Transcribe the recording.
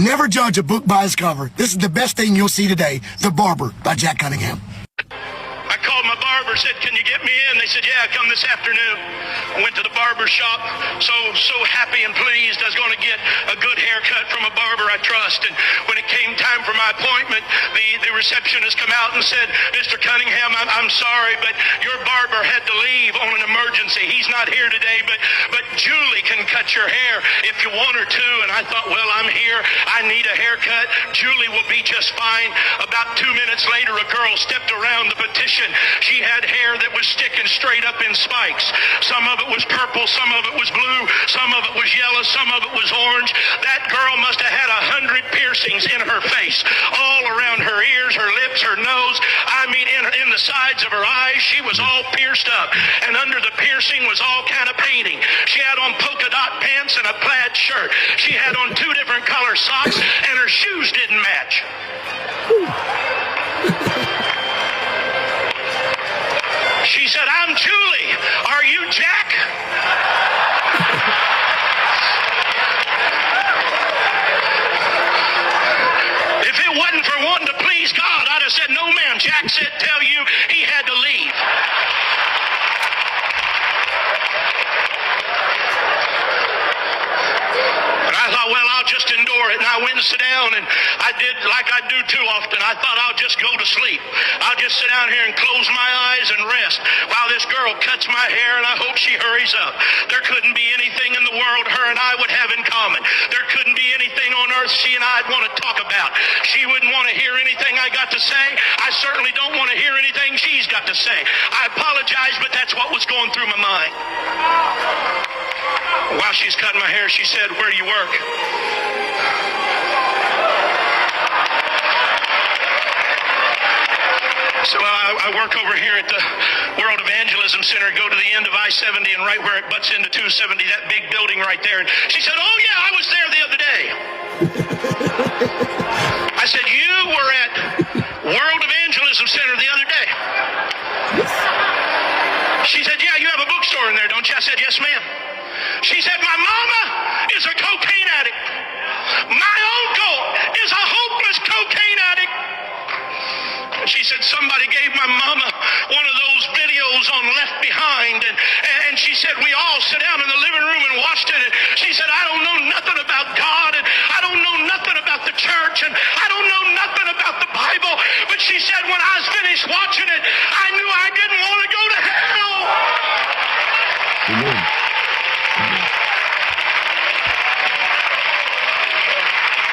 Never judge a book by its cover. This is the best thing you'll see today. The Barber by Jack Cunningham. I called my barber, said, can you get me in? They said, yeah, come this afternoon. I went to the barber shop, so happy and pleased I was going to get a good haircut from a barber I trust. And when it came time for my appointment, the receptionist come out and said, Mr. Cunningham, I'm sorry, but your barber had to leave on an emergency. He's not here today, but Julie can cut your hair if you want her to. And I thought, well, I'm here. I need a haircut. Julie will be just fine. About 2 minutes later, a girl stepped around the petition. She had hair that was sticking straight up in spikes. Some of it was purple, some of it was blue, some of it was yellow, some of it was orange. That girl must have had 100 piercings in her face, all around her ears, her lips, her nose. I mean, in the sides of her eyes, she was all pierced up. And under the piercing was all kind of painting. She had on polka dot pants and a plaid shirt. She had on 2 different color socks, and her shoes didn't match. She said, I'm Julie. Are you Jack? If it wasn't for wanting to please God, I'd have said, no, ma'am. Jack said, tell you he had to leave. I thought, well, I'll just endure it. And I went and sat down, and I did like I do too often. I thought I'll just go to sleep. I'll just sit down here and close my eyes and rest while this girl cuts my hair, and I hope she hurries up. There couldn't be anything in the world her and I would have in common. There couldn't be anything on earth she and I'd want to talk about. She wouldn't want to hear anything I got to say. I certainly don't want to hear anything she's got to say. I apologize, but that's what was going through my mind. While she's cutting my hair, she said, where do you work? So I work over here at the World Evangelism Center, go to the end of I-70 and right where it butts into 270, that big building right there. And she said, oh yeah, I was there the other day. I said, you were at World Evangelism Center the other day? She said, yeah, you have a bookstore in there, don't you? I said, yes, ma'am. She said, my mama is a cocaine addict. My uncle is a hopeless cocaine addict. She said, somebody gave my mama one of those videos on Left Behind, and she said, we all sat down in the living room and watched it. And she said, I don't know nothing about God, and I don't know